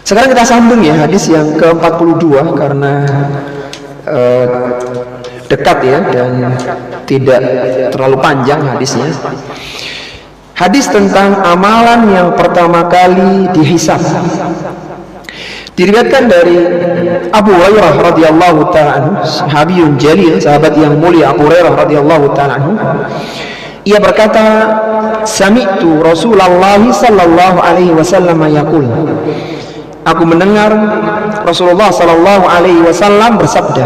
Sekarang kita sambung ya hadis yang ke-42 karena dekat ya dan tidak terlalu panjang hadisnya. Hadis tentang amalan yang pertama kali dihisab. Diriwayatkan dari Abu Hurairah radhiyallahu ta'ala anhu, sahabiyun jalil, sahabat yang mulia Abu Hurairah radhiyallahu ta'ala anhu. Ia berkata, "Sami'tu Rasulullah sallallahu alaihi wasallam yaqul." Aku mendengar Rasulullah sallallahu alaihi wasallam bersabda,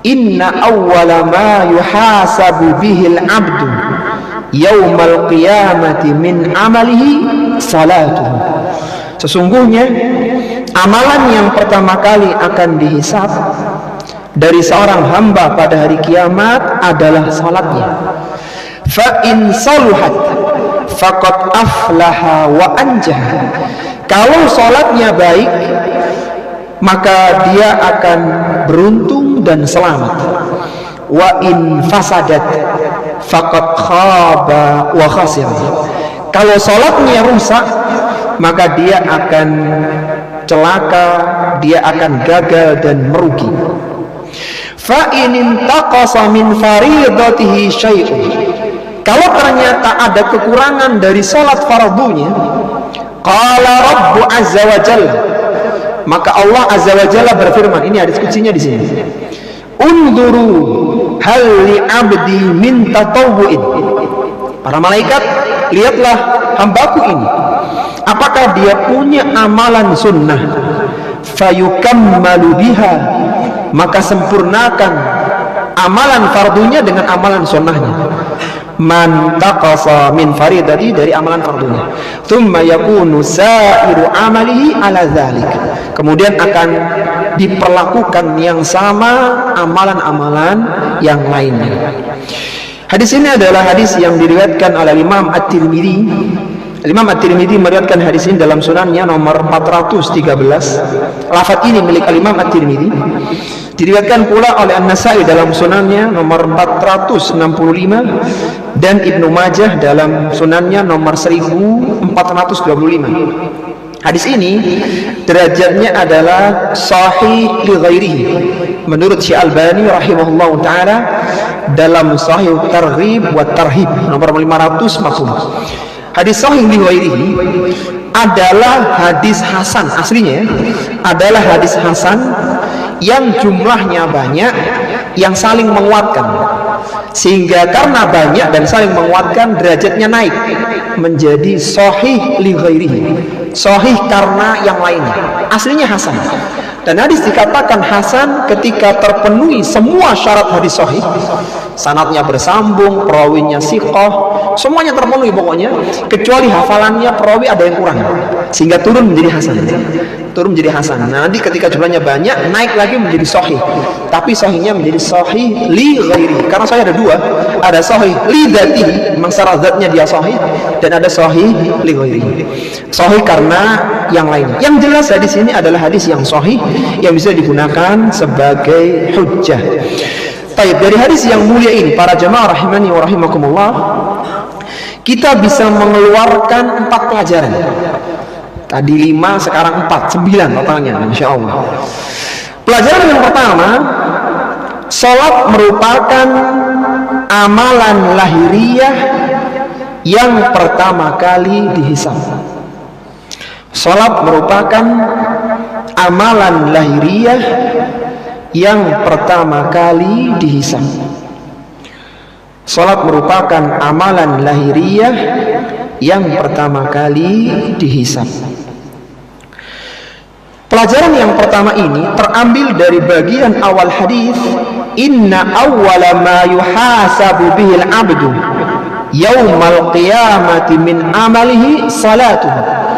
"Inna awwala ma yuhasabu bihil 'abdu yaumal qiyamati min amalihi salatuhu." Sesungguhnya amalan yang pertama kali akan dihisab dari seorang hamba pada hari kiamat adalah salatnya. Fa in saluhat faqad aflaha wa anjah. Kalau salatnya baik, maka dia akan beruntung dan selamat. Wa in fasadat faqad khaba wa khasir. Kalau salatnya rusak, maka dia akan celaka, dia akan gagal dan merugi. Fa in intaqasa min faridatihi syai'un. Kalau ternyata ada kekurangan dari salat fardunya, qala Rabbu azza wa jalla, maka Allah azza wa jalla berfirman, ini hadis kuncinya di sini. Unduru hal li abdi min tatawwu'in. Para malaikat, lihatlah hambaku ini, apakah dia punya amalan sunnah? Fayukammalu biha, maka sempurnakan amalan fardunya dengan amalan sunnahnya. Man taqasa min faridati, dari amalan fardunya. Thumma yakunu sa'iru amalihi ala dzalik. Kemudian akan diperlakukan yang sama amalan-amalan yang lainnya. Hadis ini adalah hadis yang diriwayatkan oleh Imam At-Tirmidzi. Imam At-Tirmidzi meriwayatkan hadis ini dalam sunannya nomor 413. Lafaz ini milik Imam At-Tirmidzi. Diriwayatkan pula oleh An-Nasa'i dalam sunannya nomor 465 dan Ibnu Majah dalam sunannya nomor 1425. Hadis ini derajatnya adalah sahih li ghairihi menurut Syekh Albani rahimahullah taala dalam Sahih Targhib wa Tarhib nomor 540. Hadis sahih li ghairihi adalah hadis hasan, aslinya adalah hadis hasan yang jumlahnya banyak, yang saling menguatkan, sehingga karena banyak dan saling menguatkan derajatnya naik menjadi sahih li ghairihi, sahih karena yang lainnya. Aslinya hasan, dan hadis dikatakan hasan ketika terpenuhi semua syarat hadis sahih. Sanadnya bersambung, perawinya siqah, semuanya terpenuhi pokoknya, kecuali hafalannya perawi ada yang kurang, sehingga turun menjadi hasan. Turun menjadi hasan. Nah, nanti ketika jumlahnya banyak, naik lagi menjadi sahih. Tapi sahihnya menjadi sahih li ghairi. Karena sahih ada dua, ada sahih li dzatihi, memang secara zatnya dia sahih, dan ada sahih li ghairi. Sahih karena yang lainnya. Yang jelas hadis ini adalah hadis yang sahih yang bisa digunakan sebagai hujjah. Baik, dari hadis yang mulia ini, para jemaah rahimani wa rahimakumullah, kita bisa mengeluarkan 4 pelajaran. Tadi 5, sekarang 4, 9 totalnya, insya Allah. Pelajaran yang pertama, salat merupakan amalan lahiriah yang pertama kali dihisab. Salat merupakan amalan lahiriah yang pertama kali dihisab. Salat merupakan amalan lahiriah yang pertama kali dihisab. Pelajaran yang pertama ini terambil dari bagian awal hadis, inna awwala ma yuhasabu bihil abdu yaumal qiyamati min amalihi salatuhu.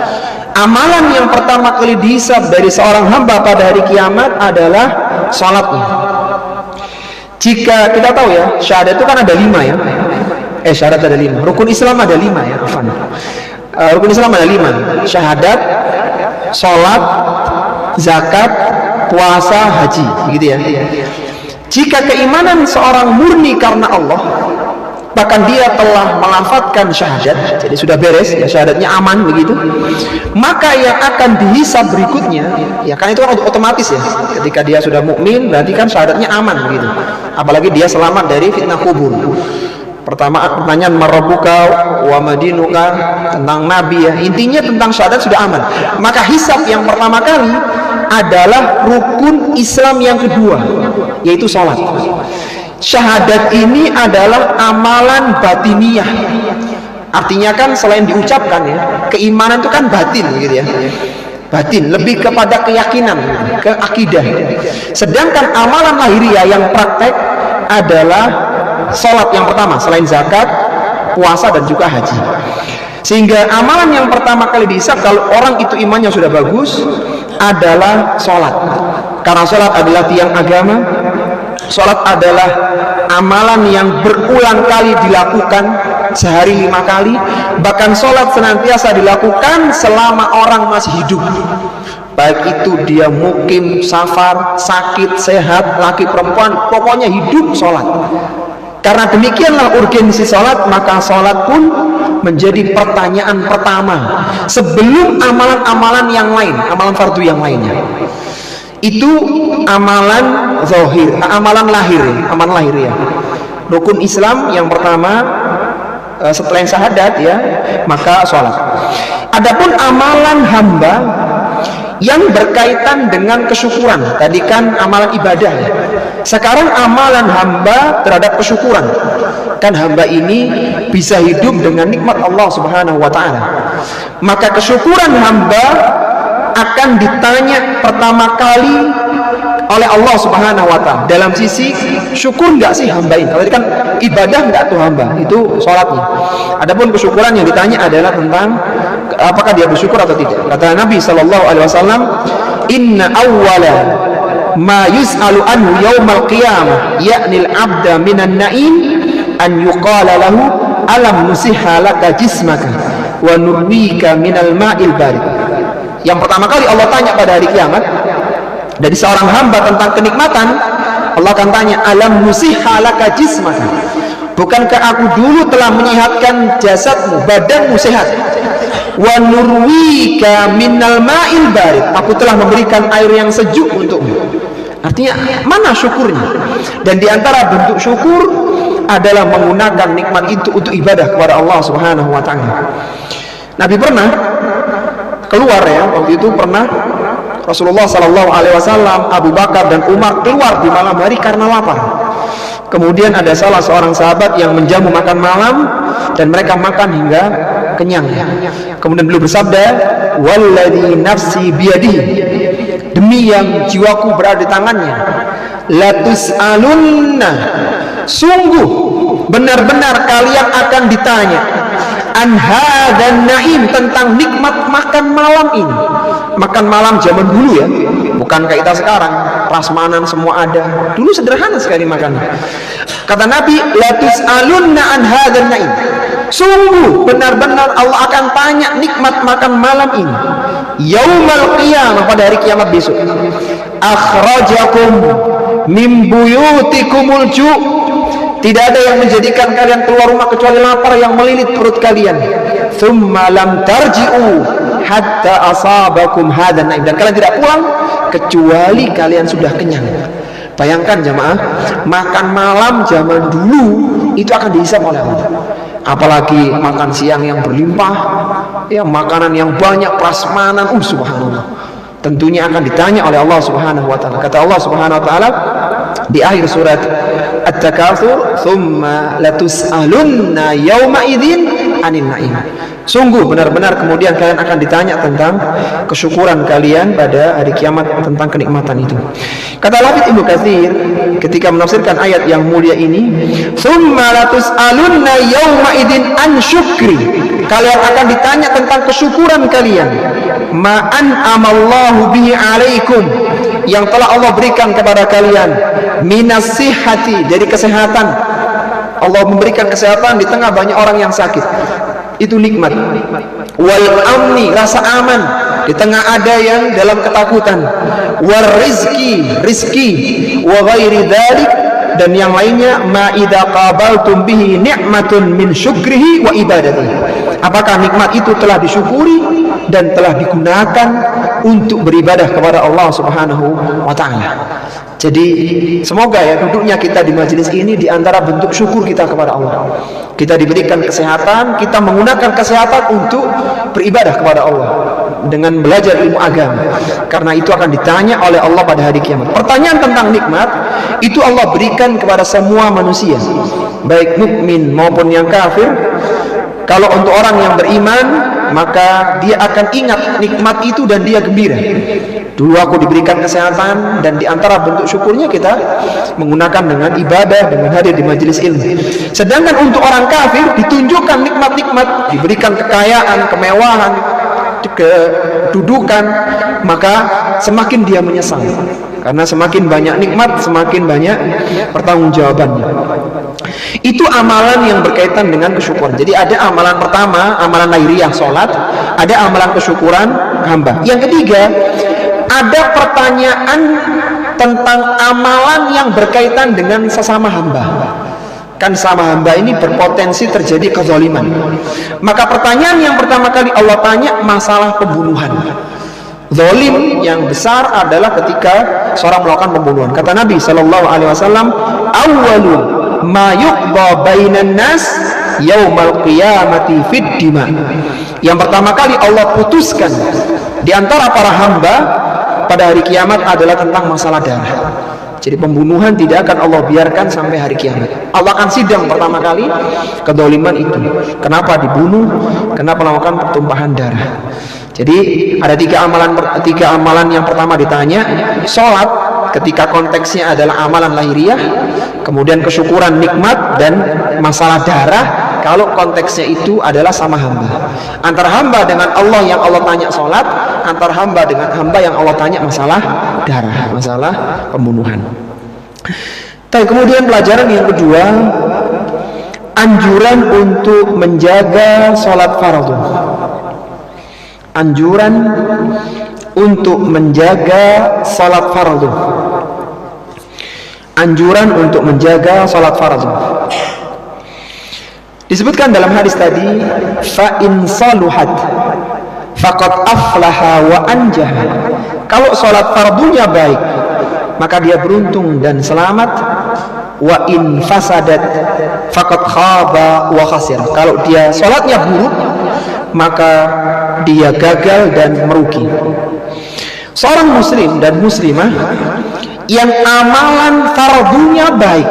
Amalan yang pertama kali dihisab dari seorang hamba pada hari kiamat adalah salatnya. Jika kita tahu ya, syahadat itu kan ada 5 ya. Syahadat ada 5. Rukun Islam ada 5 ya. Rukun Islam ada 5. Syahadat, salat, zakat, puasa, haji, begitu ya. Jika keimanan seorang murni karena Allah, bahkan dia telah melafadzkan syahadat, jadi sudah beres ya, syahadatnya aman begitu, maka yang akan dihisab berikutnya ya, kan itu kan otomatis ya, ketika dia sudah mukmin berarti kan syahadatnya aman begitu, apalagi dia selamat dari fitnah kubur. Pertama pertanyaan marabuka wa madinuka, tentang nabi ya, intinya tentang syahadat sudah aman. Maka hisab yang pertama kali adalah rukun Islam yang kedua, yaitu sholat. Syahadat ini adalah amalan batiniyah, artinya kan selain diucapkan ya, keimanan itu kan batin gitu ya, batin, lebih kepada keyakinan, ke akidah. Sedangkan amalan lahiriah yang praktek adalah sholat yang pertama, selain zakat, puasa, dan juga haji. Sehingga amalan yang pertama kali dihisab kalau orang itu imannya sudah bagus adalah sholat. Karena sholat adalah tiang agama, sholat adalah amalan yang berulang kali dilakukan, sehari 5 kali. Bahkan sholat senantiasa dilakukan selama orang masih hidup, baik itu dia mukim, safar, sakit, sehat, laki perempuan, pokoknya hidup sholat. Karena demikianlah urgensi sholat, maka sholat pun menjadi pertanyaan pertama sebelum amalan-amalan yang lain, amalan fardu yang lainnya. Itu amalan zahir, amalan lahir, amalan lahir ya. Rukun Islam yang pertama setelah yang syahadat ya, maka sholat. Adapun amalan hamba yang berkaitan dengan kesyukuran, tadi kan amalan ibadah ya. Sekarang amalan hamba terhadap kesyukuran. Kan hamba ini bisa hidup dengan nikmat Allah Subhanahu wa taala. Maka kesyukuran hamba akan ditanya pertama kali oleh Allah Subhanahu wa taala. Dalam sisi syukur enggak sih hamba ini? Kalau kan ibadah enggak tuh hamba, itu sholatnya. Adapun kesyukuran yang ditanya adalah tentang apakah dia bersyukur atau tidak. Kata Nabi sallallahu alaihi wasallam, "Inna awwala ma yus'alu anhu yaumal qiyamah ya'nil 'abda minan na'im an yuqala lahu alam nusihha laka jismaka wa nurwika minal ma'il barid." Yang pertama kali Allah tanya pada hari kiamat dari seorang hamba tentang kenikmatan, Allah akan tanya, alam nusihha laka jismaka, bukankah aku dulu telah menyehatkan jasadmu, badanmu sehat, wa nurwika minal ma'il barid, aku telah memberikan air yang sejuk untukmu. Artinya mana syukurnya? Dan diantara bentuk syukur adalah menggunakan nikmat itu untuk ibadah kepada Allah Subhanahu wa taala. Nabi pernah keluar ya, waktu itu pernah Rasulullah sallallahu alaihi wasallam, Abu Bakar dan Umar keluar di malam hari karena lapar. Kemudian ada salah seorang sahabat yang menjamu makan malam dan mereka makan hingga kenyang. Kemudian beliau bersabda, "Walladzi nafsi biyadihi," demi yang jiwaku berada di tangannya, "la tus'alunna," sungguh benar-benar kalian akan ditanya, "an hadzal na'im," tentang nikmat makan malam ini. Makan malam zaman dulu ya, bukan kayak kita sekarang prasmanan semua ada. Dulu sederhana sekali makannya. Kata Nabi, "la tus'alunna an hadzal na'im," sungguh benar-benar Allah akan tanya nikmat makan malam ini yaumal qiyamah, pada hari kiamat besok. "Akhrajakum min buyutikumul ju'," tidak ada yang menjadikan kalian keluar rumah kecuali lapar yang melilit perut kalian. "Tsumma lam tarji'u hatta asabakum hadzal na'im," dan kalian tidak pulang kecuali kalian sudah kenyang. Bayangkan jemaah, makan malam zaman dulu itu akan dihisab oleh Allah. Apalagi makan siang yang berlimpah, ya makanan yang banyak, prasmanan, subhanallah. Tentunya akan ditanya oleh Allah Subhanahu wa taala. Kata Allah Subhanahu wa taala di akhir surat At-Takatsur, "Tsumma latus'alunna yauma idzin 'anil na'im." Sungguh benar-benar kemudian kalian akan ditanya tentang kesyukuran kalian pada hari kiamat, tentang kenikmatan itu. Kata Al-Hafidz Ibnu Katsir ketika menafsirkan ayat yang mulia ini, "Tsumma latus'alunna yauma idzin an syukri," kalian akan ditanya tentang kesyukuran kalian, "ma an'amallahu bihi 'alaikum," yang telah Allah berikan kepada kalian, "minas sihhati," dari kesehatan. Allah memberikan kesehatan di tengah banyak orang yang sakit, itu nikmat. "Wal amni," rasa aman di tengah ada yang dalam ketakutan. "War rizki," rizki. "Wa ghairi dzalik," dan yang lainnya, ma idza qabaltum bihi ni'matun min syukrihi wa ibadatihi. Apakah nikmat itu telah disyukuri dan telah digunakan untuk beribadah kepada Allah Subhanahu wa taala. Jadi semoga ya duduknya kita di majelis ini di antara bentuk syukur kita kepada Allah. Kita diberikan kesehatan, kita menggunakan kesehatan untuk beribadah kepada Allah dengan belajar ilmu agama. Karena itu akan ditanya oleh Allah pada hari kiamat. Pertanyaan tentang nikmat itu Allah berikan kepada semua manusia, baik mukmin maupun yang kafir. Kalau untuk orang yang beriman, maka dia akan ingat nikmat itu dan dia gembira. Dulu aku diberikan kesehatan, dan di antara bentuk syukurnya kita menggunakan dengan ibadah, dengan hadir di majelis ilmu. Sedangkan untuk orang kafir ditunjukkan nikmat-nikmat, diberikan kekayaan, kemewahan, kedudukan, maka semakin dia menyesal. Karena semakin banyak nikmat, semakin banyak pertanggungjawabannya. Itu amalan yang berkaitan dengan kesyukuran. Jadi ada amalan pertama, amalan lahiriah sholat, ada amalan kesyukuran hamba. Yang ketiga, ada pertanyaan tentang amalan yang berkaitan dengan sesama hamba. Kan sama hamba ini berpotensi terjadi kezaliman. Maka pertanyaan yang pertama kali Allah tanya masalah pembunuhan. Zalim yang besar adalah ketika seorang melakukan pembunuhan. Kata Nabi sallallahu alaihi wasallam, "Awwalu ma yuqda bainan nas yaumal qiyamati fid dima." Yang pertama kali Allah putuskan di antara para hamba pada hari kiamat adalah tentang masalah darah. Jadi pembunuhan tidak akan Allah biarkan sampai hari kiamat. Allah akan sidang pertama kali kedoliman itu. Kenapa dibunuh? Kenapa melakukan pertumpahan darah? Jadi ada tiga amalan yang pertama ditanya. Sholat ketika konteksnya adalah amalan lahiriah, kemudian kesyukuran nikmat, dan masalah darah kalau konteksnya itu adalah sama hamba. Antara hamba dengan Allah yang Allah tanya sholat, antara hamba dengan hamba yang Allah tanya masalah darah, masalah pembunuhan. Kemudian pelajaran yang kedua, anjuran untuk menjaga sholat fardu. Anjuran untuk menjaga salat fardu. Anjuran untuk menjaga salat fardu. Disebutkan dalam hadis tadi, fa in saluhat faqad aflaha wa anjaha. Kalau salat fardunya baik, maka dia beruntung dan selamat. Wa in fasadat faqad khaba wa khasir. Kalau dia salatnya buruk, maka dia gagal dan merugi. Seorang muslim dan muslimah yang amalan fardunya baik,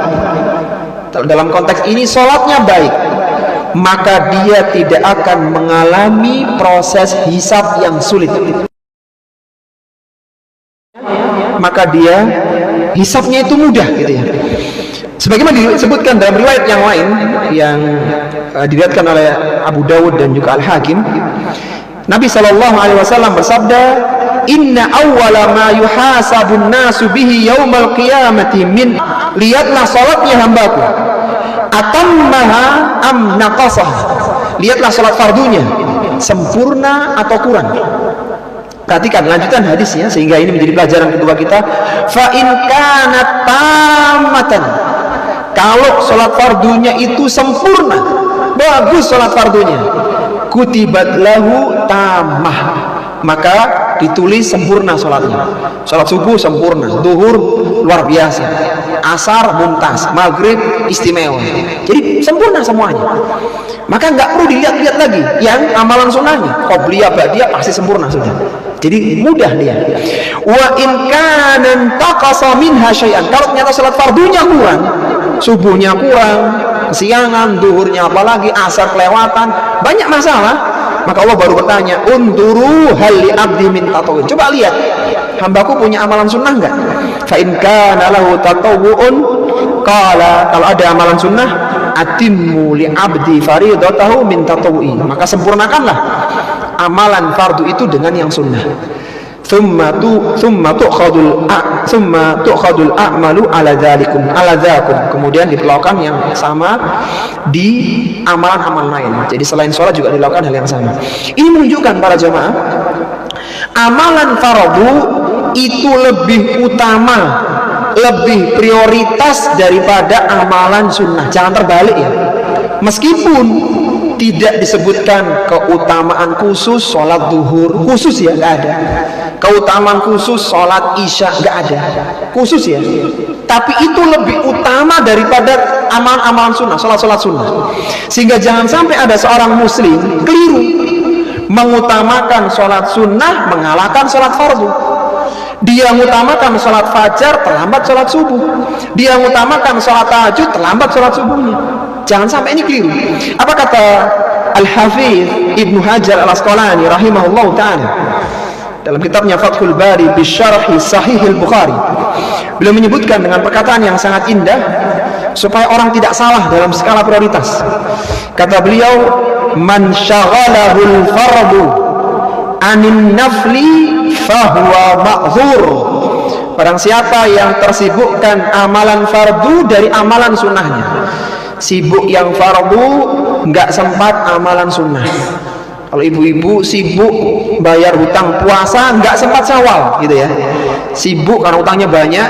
dalam konteks ini sholatnya baik, maka dia tidak akan mengalami proses hisab yang sulit. Maka dia hisabnya itu mudah gitu ya. Sebagaimana disebutkan dalam riwayat yang lain yang diriwayatkan oleh Abu Dawud dan juga Al-Hakim, Nabi SAW bersabda, "Inna awwala ma yuhasabun nasu bihi yaumal qiyamati min." Lihatlah salatnya hambaku, atammaha am naqasah. Lihatlah salat fardunya, sempurna atau kurang. Perhatikan lanjutan hadisnya sehingga ini menjadi pelajaran kedua kita. Fa in kanat tamatan. Kalau salat fardunya itu sempurna, bagus salat fardunya, kutibat lahu tamah, maka ditulis sempurna salatnya. Salat subuh sempurna, zuhur luar biasa, asar mumtaz, maghrib istimewa. Jadi sempurna semuanya. Maka nggak perlu dilihat-lihat lagi yang amalan sunnahnya, qobliyah ba'diyah pasti sempurna sudah. Jadi mudah dia. Wa in kana taqasa minha syai'an. Kalau ternyata salat fardunya kurang, subuhnya kurang, kesiangan, duhurnya apalagi, asar kelewatan, banyak masalah, maka Allah baru bertanya, unduru hal li abdi min tatawwu'in. Coba lihat, hambaku punya amalan sunnah enggak? Fa in kana lahu tatawwu'un qala, kalau ada amalan sunnah, atimmu li abdi faridatahu min tatawwu'i, maka sempurnakanlah amalan fardu itu dengan yang sunnah. Thumma tu'khadul a'malu ala dzalikum. Kemudian diperlakukan yang sama di amalan-amalan lain. Jadi selain sholat juga dilakukan hal yang sama. Ini menunjukkan para jamaah, amalan fardu itu lebih utama, lebih prioritas daripada amalan sunnah. Jangan terbalik ya. Meskipun tidak disebutkan keutamaan khusus sholat duhur, khusus ya, nggak ada. Keutamaan khusus sholat isya, nggak ada. Khusus ya. Tapi itu lebih utama daripada amalan-amalan sunnah, sholat-sholat sunnah. Sehingga jangan sampai ada seorang muslim keliru mengutamakan sholat sunnah mengalahkan sholat fardu. Dia mengutamakan sholat fajar, terlambat sholat subuh. Dia mengutamakan sholat tahajud, terlambat sholat subuhnya. Jangan sampai ini keliru. Apa kata Al-Hafidz Ibnu Hajar Al-Asqalani rahimahullah ta'ala dalam kitabnya Fathul Bari bisyarhi Sahih Al-Bukhari? Beliau menyebutkan dengan perkataan yang sangat indah supaya orang tidak salah dalam skala prioritas. Kata beliau, man syaghalahul fardu anin nafli fahuwa ma'zur. Barang siapa yang tersibukkan amalan fardu dari amalan sunnahnya. Sibuk yang fardu, nggak sempat amalan sunnah. Kalau ibu-ibu sibuk bayar hutang puasa, nggak sempat syawal gitu ya. Sibuk karena hutangnya banyak,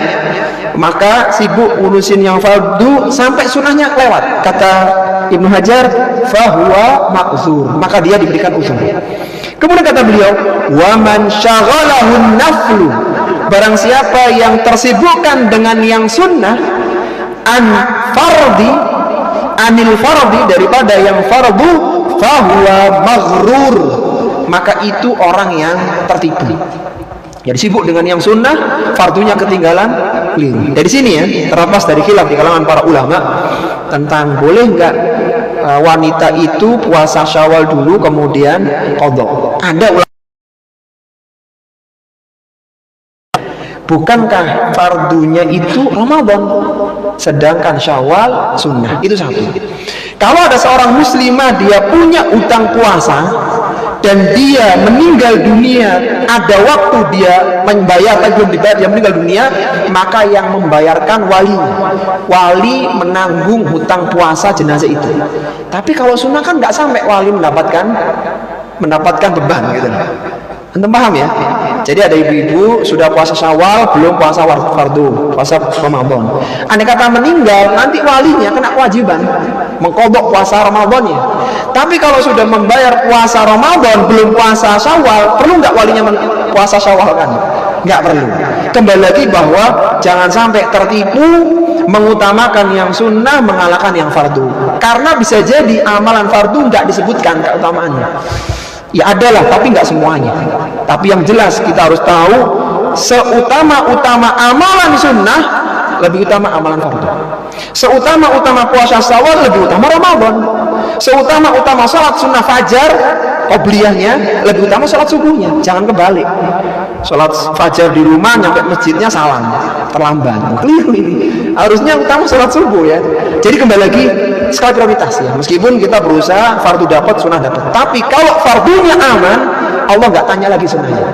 maka sibuk ngurusin yang fardu sampai sunnahnya lewat. Kata Ibnu Hajar, fahuwa ma'zur, maka dia diberikan uzur. Kemudian kata beliau, wa man syaghalahun naflu, barang siapa yang tersibukkan dengan yang sunnah, anil fardi, daripada yang fardu, fahuwa maghrur, maka itu orang yang tertipu. Jadi sibuk dengan yang sunnah, fardunya ketinggalan, keliru. Dari sini ya, terlepas dari khilaf di kalangan para ulama tentang boleh nggak wanita itu puasa Syawal dulu kemudian qadha. Ada ulama, bukankah fardunya itu Ramadan sedangkan Syawal sunnah? Itu satu. Kalau ada seorang muslimah dia punya utang puasa dan dia meninggal dunia, ada waktu dia membayar tapi belum dibayar, dia meninggal dunia, maka yang membayarkan wali menanggung hutang puasa jenazah itu. Tapi kalau sunnah kan nggak sampai wali mendapatkan beban gitu. Antum paham ya? Jadi ada ibu-ibu sudah puasa Syawal, belum puasa fardu, puasa Ramadan. Andai kata meninggal, nanti walinya kena kewajiban mengqadha puasa Ramadannya. Tapi kalau sudah membayar puasa Ramadan, belum puasa Syawal, perlu nggak walinya puasa Syawal kan? Nggak perlu. Kembali lagi bahwa jangan sampai tertipu mengutamakan yang sunnah mengalahkan yang fardu. Karena bisa jadi amalan fardu nggak disebutkan keutamaannya. Ya adalah, tapi nggak semuanya. Tapi yang jelas kita harus tahu, seutama-utama amalan sunnah lebih utama amalan fardu. Seutama-utama puasa Syawal lebih utama Ramadan. Seutama-utama sholat sunnah fajar qobliyahnya lebih utama sholat subuhnya. Jangan kebalik. Sholat fajar di rumah nyampe masjidnya salam, terlambat. Keliru ini. Harusnya utama sholat subuh ya. Jadi kembali lagi skala prioritas ya. Meskipun kita berusaha fardu dapat, sunnah dapat. Tapi kalau fardunya aman, Allah nggak tanya lagi sunnahnya.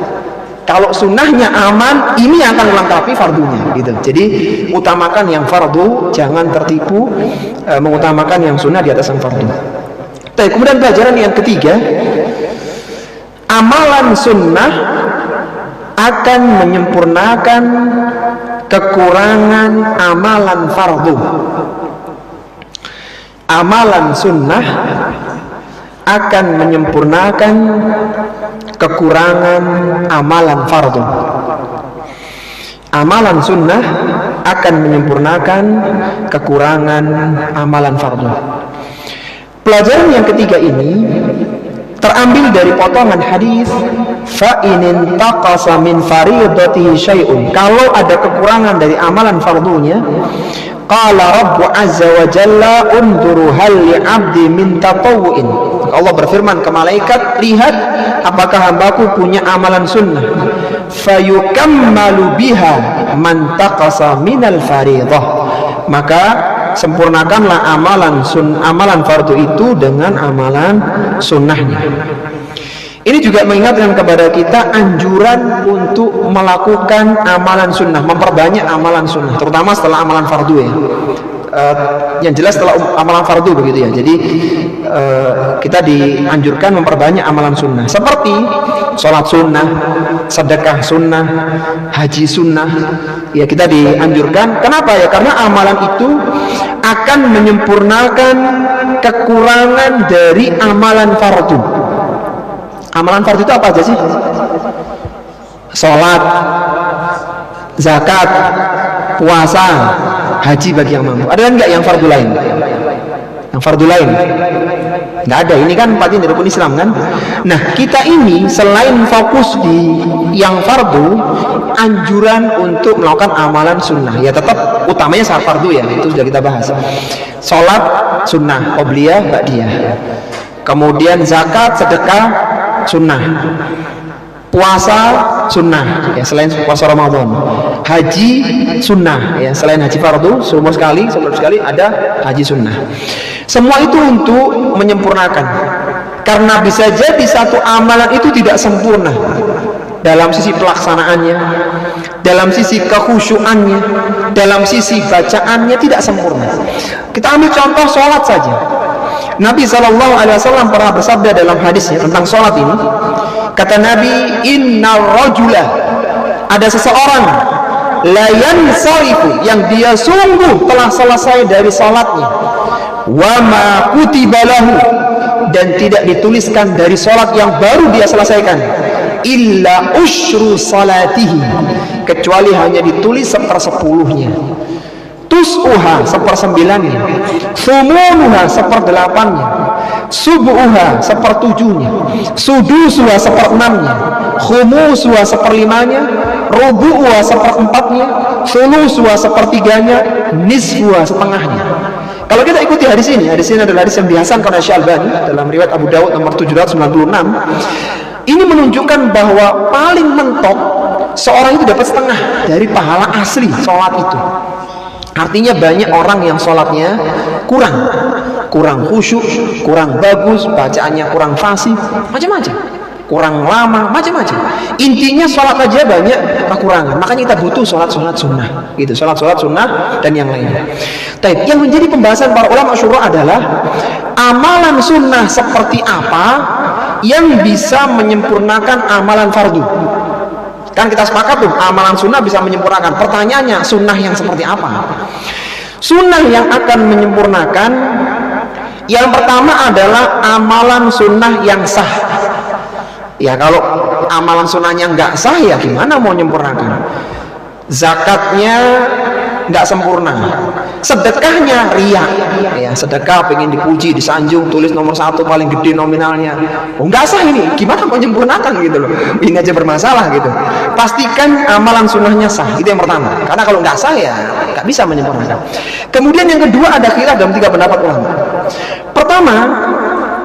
Kalau sunnahnya aman, ini yang akan melengkapi fardunya gitu. Jadi utamakan yang fardu, jangan tertipu mengutamakan yang sunnah di atas yang fardu. Kemudian pelajaran yang ketiga, amalan sunnah akan menyempurnakan kekurangan amalan fardu. Amalan sunnah akan menyempurnakan kekurangan amalan fardu. Amalan sunnah akan menyempurnakan kekurangan amalan fardu. Pelajaran yang ketiga ini terambil dari potongan hadis, fa in taqasa min fariidatihi syai'un. Kalau ada kekurangan dari amalan fardunya, qala rabbu azza wa jalla unduru hal li 'abdi min tatawwu'in. Allah berfirman ke malaikat, lihat apakah hambaku punya amalan sunnah, fayukammalu biha man taqasa minal fariidah. Maka sempurnakanlah amalan fardu itu dengan amalan sunnahnya. Ini juga mengingatkan kepada kita anjuran untuk melakukan amalan sunnah, memperbanyak amalan sunnah, terutama setelah amalan fardu ya. yang jelas setelah amalan fardu begitu ya. Jadi kita dianjurkan memperbanyak amalan sunnah seperti sholat sunnah, sedekah sunnah, haji sunnah. Ya kita dianjurkan. Kenapa ya? Karena amalan itu akan menyempurnakan kekurangan dari amalan fardu. Amalan fardu itu apa aja sih? Sholat, zakat, puasa, haji bagi yang mampu. Ada enggak yang fardu lain? Yang fardu lain? Enggak ada. Ini kan empat dari rukun Islam kan? Nah, kita ini selain fokus di yang fardu, anjuran untuk melakukan amalan sunnah. Ya tetap utamanya saat fardu ya. Itu sudah kita bahas. Sholat sunnah, qobliyah, ba'diyah. Kemudian zakat, sedekah sunnah. Puasa sunnah ya selain puasa Ramadan. Haji sunnah ya selain haji fardu seumur sekali ada haji sunnah. Semua itu untuk menyempurnakan, karena bisa jadi satu amalan itu tidak sempurna dalam sisi pelaksanaannya, dalam sisi kekhusyuannya, dalam sisi bacaannya tidak sempurna. Kita ambil contoh sholat saja. Nabi SAW pernah bersabda dalam hadisnya tentang sholat ini. Kata Nabi, innal rajula, ada seseorang la yansarifu, yang dia sungguh telah selesai dari salatnya, wa ma kutiba lahu, dan tidak dituliskan dari salat yang baru dia selesaikan, illa usyru salatihi, kecuali hanya ditulis 1/10-nya, tus'uha 1/9-nya, thumunuha 1/8-nya, subuha 1/7-nya, sudusuha 1/6-nya, khumusuha 1/5-nya, rubu'uha 1/4-nya, thulusuha 1/3-nya, nisfuha 1/2-nya. Kalau kita ikuti hadis ini adalah hadis yang dihasankan oleh Syalbani dalam riwayat Abu Dawud nomor 796. Ini menunjukkan bahwa paling mentok seorang itu dapat setengah dari pahala asli sholat itu. Artinya banyak orang yang sholatnya kurang khusyuk, kurang bagus, bacaannya kurang fasih, macam-macam, kurang lama, macam-macam. Intinya sholat aja banyak kekurangan. Makanya kita butuh sholat sunnah, gitu, sholat sunnah dan yang lainnya. Tapi yang menjadi pembahasan para ulama syura adalah amalan sunnah seperti apa yang bisa menyempurnakan amalan fardu. Kan kita sepakat tuh, amalan sunnah bisa menyempurnakan. Pertanyaannya, sunnah yang seperti apa? Sunnah yang akan menyempurnakan, yang pertama adalah amalan sunnah yang sah. Ya kalau amalan sunnahnya nggak sah, ya gimana mau menyempurnakan? Zakatnya nggak sempurna, sedekahnya riya, ya sedekah pengen dipuji, disanjung, tulis nomor 1 paling gede nominalnya, oh nggak sah ini, gimana mau menyempurnakan gitu loh, ini aja bermasalah gitu. Pastikan amalan sunnahnya sah, itu yang pertama, karena kalau nggak sah ya nggak bisa menyempurnakan. Kemudian yang kedua ada khilaf dalam 3 pendapat ulama. Pertama,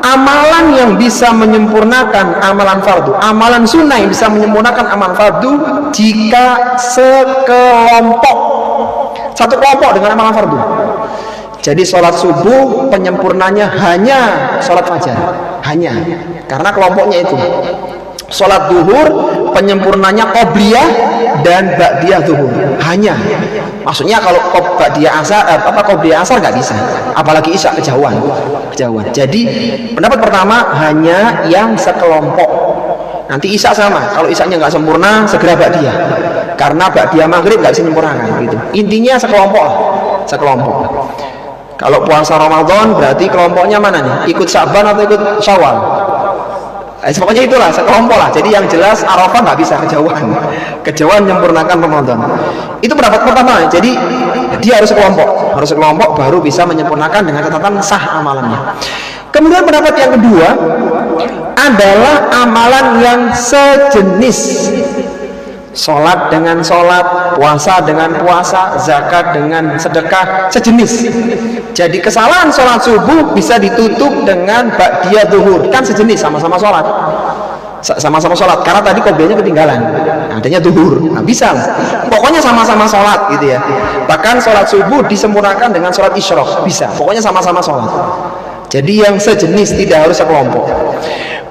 amalan yang bisa menyempurnakan amalan fardu, amalan sunnah yang bisa menyempurnakan amalan fardu jika satu kelompok dengan amalan fardu. Jadi sholat subuh penyempurnanya hanya sholat fajar, hanya karena kelompoknya itu. Sholat duhur penyempurnanya qobliyah dan ba'diyah duhur, hanya. Maksudnya kalau ba'diyah asar, qobliyah asar nggak bisa, apalagi isya kejauhan. Jadi pendapat pertama hanya yang sekelompok. Nanti isya sama, kalau isyanya nggak sempurna segera ba'diyah, karena ba'diyah maghrib nggak bisa menyempurnakan gitu. Intinya sekelompok. Kalau puasa Ramadan berarti kelompoknya mana nih? Ikut Sya'ban atau ikut Syawal? Pokoknya itulah sekelompok lah. Jadi yang jelas Arafah nggak bisa kejauhan menyempurnakan Ramadan. Itu pendapat pertama. Jadi dia harus sekelompok baru bisa menyempurnakan dengan catatan sah amalannya. Kemudian pendapat yang kedua adalah amalan yang sejenis. Sholat dengan sholat, puasa dengan puasa, zakat dengan sedekah, sejenis. Jadi kesalahan sholat subuh bisa ditutup dengan ba'diyah zuhur, kan sejenis, sama-sama sholat, karena tadi qobliyahnya ketinggalan, adanya zuhur, nah bisa lah. Pokoknya sama-sama sholat gitu ya. Bahkan sholat subuh disempurnakan dengan sholat isyraq, bisa. Pokoknya sama-sama sholat. Jadi yang sejenis, tidak harus sekelompok.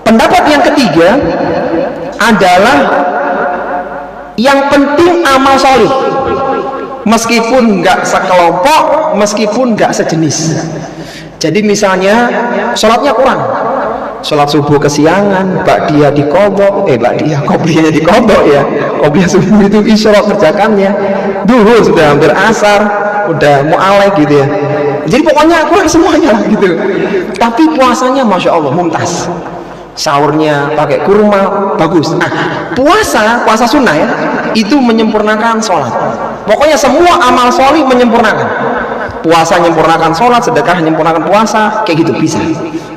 Pendapat yang ketiga adalah yang penting amal solih, meskipun nggak sekelompok, meskipun nggak sejenis. Jadi misalnya sholatnya kurang, sholat subuh kesiangan, ba'diyah dikodok, qobliyahnya dikodok ya, qobliyah subuh itu isyraq kerjakannya, duhur sudah hampir asar, udah mu'alek gitu ya. Jadi pokoknya kurang semuanya lah gitu. Tapi puasanya masya Allah mumtaz, sahurnya pakai kurma bagus. Puasa sunnah ya, itu menyempurnakan sholat. Pokoknya semua amal sholih menyempurnakan. Puasa menyempurnakan sholat, sedekah menyempurnakan puasa, kayak gitu bisa.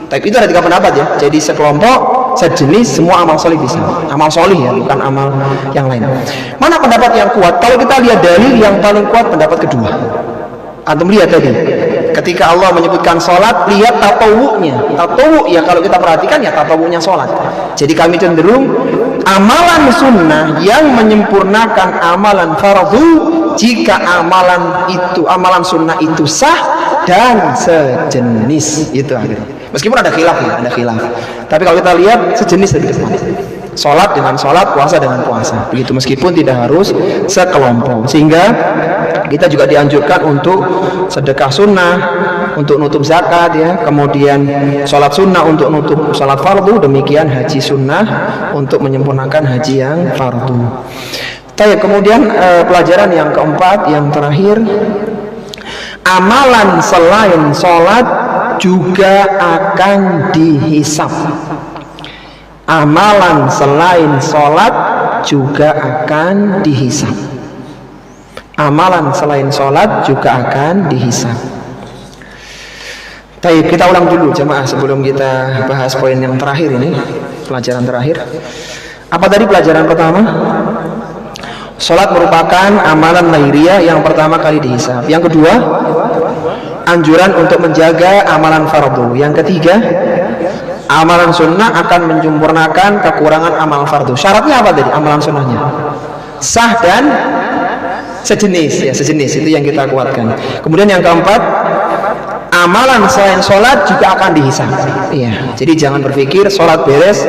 Tapi itu ada 3 pendapat ya. Jadi sekelompok, sejenis, semua amal sholih bisa. Amal sholih ya, bukan amal yang lain. Mana pendapat yang kuat? Kalau kita lihat dalil yang paling kuat pendapat kedua. Antum lihat tadi, ketika Allah menyebutkan sholat, lihat tatawu'nya. Tatawu' ya kalau kita perhatikan ya tatawu'nya sholat. Jadi kami cenderung amalan sunnah yang menyempurnakan amalan fardu jika amalan sunnah itu sah dan sejenis itu akhirnya. Meskipun ada khilaf ya, ada khilaf. Tapi kalau kita lihat sejenis lebih tepat. Sholat dengan sholat, puasa dengan puasa. Begitu meskipun tidak harus sekelompok. Sehingga kita juga dianjurkan untuk sedekah sunnah, untuk nutup zakat ya. Kemudian sholat sunnah untuk nutup sholat fardu. Demikian haji sunnah untuk menyempurnakan haji yang fardu. Kemudian pelajaran yang keempat, yang terakhir, amalan selain sholat juga akan dihisab. Amalan selain sholat juga akan dihisab. Amalan selain sholat juga akan dihisab. Kita ulang dulu jemaah sebelum kita bahas poin yang terakhir ini, pelajaran terakhir. Apa tadi pelajaran pertama? Sholat merupakan amalan lahiriah yang pertama kali dihisab. Yang kedua, anjuran untuk menjaga amalan fardu. Yang ketiga, amalan sunnah akan menyempurnakan kekurangan amal fardu. Syaratnya apa tadi? Amalan sunnahnya sah dan sejenis ya, sejenis itu yang kita kuatkan. Kemudian yang keempat, amalan selain sholat juga akan dihisab. Iya, jadi jangan berpikir sholat beres,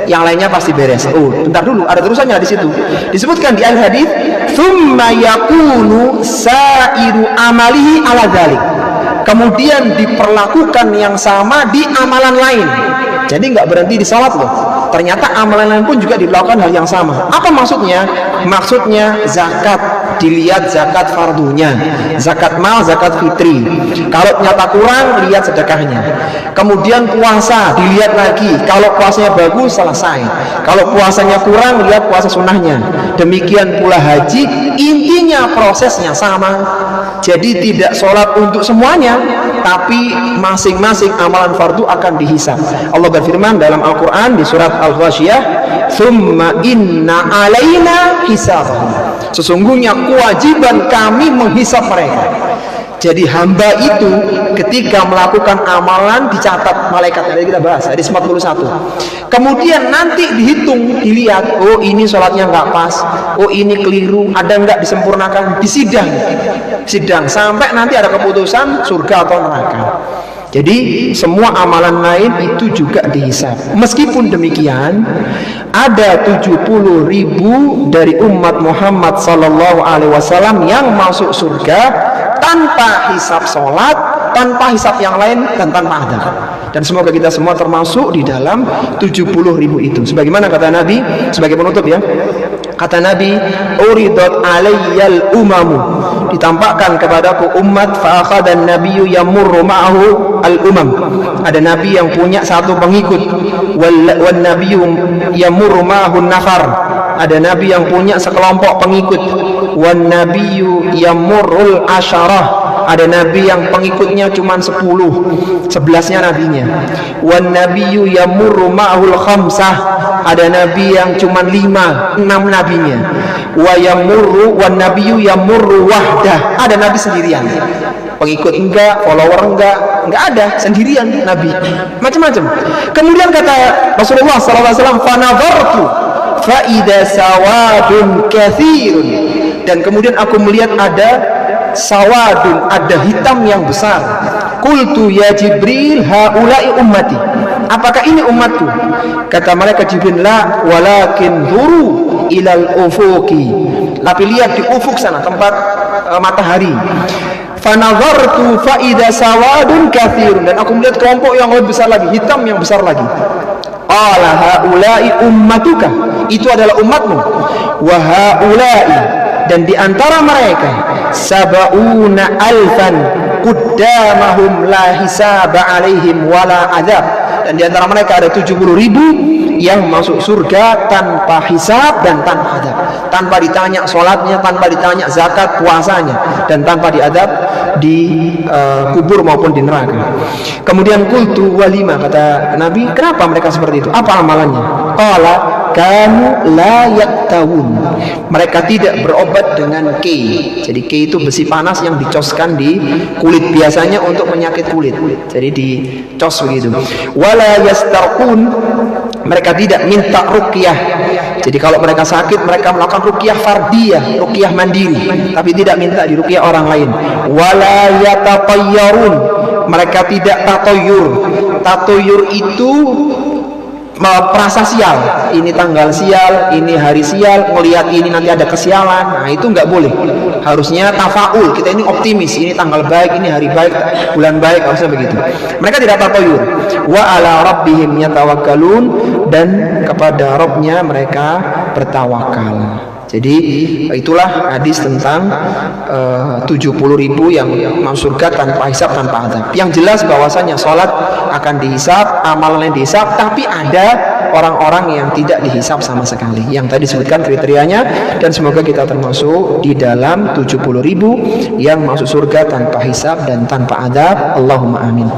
yang lainnya pasti beres. Bentar dulu, ada terusannya di situ. Disebutkan di al-hadits, "Tsumma yakunu sa'iru amalihi ala dzalik." Kemudian diperlakukan yang sama di amalan lain. Jadi nggak berhenti di salat loh. Ternyata amalan lain pun juga dilakukan hal yang sama. Apa maksudnya? Maksudnya zakat, dilihat zakat fardunya, zakat mal, zakat fitri. Kalau ternyata kurang, lihat sedekahnya. Kemudian puasa, dilihat lagi. Kalau puasanya bagus, selesai. Kalau puasanya kurang, lihat puasa sunnahnya. Demikian pula haji, intinya prosesnya sama. Jadi tidak sholat untuk semuanya, tapi masing-masing amalan fardu akan dihisab. Allah berfirman dalam Al-Quran di surat Al-Ghasyiyah, "Tsumma inna alaina hisabahum." Sesungguhnya kewajiban kami menghisab mereka. Jadi hamba itu ketika melakukan amalan dicatat malaikat. Tadi kita bahas hadis 41. Kemudian nanti dihitung, dilihat, oh ini sholatnya nggak pas, oh ini keliru, ada nggak disempurnakan, disidang sampai nanti ada keputusan surga atau neraka. Jadi semua amalan lain itu juga dihisab. Meskipun demikian, ada 70.000 dari umat Muhammad sallallahu alaihi wasallam yang masuk surga tanpa hisab sholat, tanpa hisab yang lain, dan tanpa adab. Dan semoga kita semua termasuk di dalam 70.000 itu. Sebagaimana kata Nabi, sebagai penutup ya, kata Nabi, "Uridat alayyal umamu." Ditampakkan kepadaku umat, fa akhadhan nabiyyu yamurru ma'ahu al-umam. Ada nabi yang punya satu pengikut, wal nabiyyu yamurru ma'ahu nafar. Ada nabi yang punya sekelompok pengikut, wan nabiyyu yamurrul asyarah. Ada nabi yang pengikutnya cuma 11-nya nabinya. Wan nabiyyu yamurru ma'ahul khamsah. Ada nabi yang cuma 5-6 nabinya. Wa yamurru wan nabiyyu yamurru wahdah. Ada nabi sendirian. Pengikut enggak, follower enggak ada, sendirian nabi. Macam-macam. Kemudian kata Rasulullah sallallahu alaihi wasallam, "Fa nadhartu fa idza sawadun katsirun." Dan kemudian aku melihat ada sawadun, ada hitam yang besar. Qultu ya Jibril, haula'i ummati. Apakah ini umatku? Kata malaikat Jibril, la walakin dhuru ilal ufuqi. Tapi lihat di ufuk sana, tempat matahari. Fanadhartu fa idza sawadun katsirun, dan aku melihat kelompok yang lebih besar lagi, hitam yang besar lagi. Qala haula'i ummatuka, itu adalah umatmu. Wa haula'i, dan di antara mereka sab'una alfan qaddamahum la hisaba alaihim wala adzab, dan di antara mereka ada 70.000 yang masuk surga tanpa hisab dan tanpa adab, tanpa ditanya sholatnya, tanpa ditanya zakat puasanya, dan tanpa diadab di kubur maupun di neraka. Kemudian qultu walima, kata Nabi, kenapa mereka seperti itu, apa amalannya? Qala kanu la yaktawun, mereka tidak berobat dengan kei. Jadi kei itu besi panas yang dicoskan di kulit, biasanya untuk penyakit kulit, jadi dicos begitu. Wala yastarqun, mereka tidak minta ruqyah. Jadi kalau mereka sakit, mereka melakukan ruqyah fardiyah, ruqyah mandiri, tapi tidak minta di ruqyah orang lain. Wala yatatayyarun, mereka tidak tatoyur. Tatoyur itu perasa sial, ini tanggal sial, ini hari sial, melihat ini nanti ada kesialan. Nah itu nggak boleh, harusnya tafaul, kita ini optimis, ini tanggal baik, ini hari baik, bulan baik, harusnya begitu. Mereka tidak tatoyur. Wa ala rabbihim yatawakkalun, dan kepada Rabbnya mereka bertawakal. Jadi itulah hadis tentang 70.000 yang masuk surga tanpa hisab, tanpa adab. Yang jelas bahwasanya sholat akan dihisab, amalan yang dihisab, tapi ada orang-orang yang tidak dihisab sama sekali. Yang tadi disebutkan kriterianya, dan semoga kita termasuk di dalam 70.000 yang masuk surga tanpa hisab dan tanpa adab. Allahumma amin.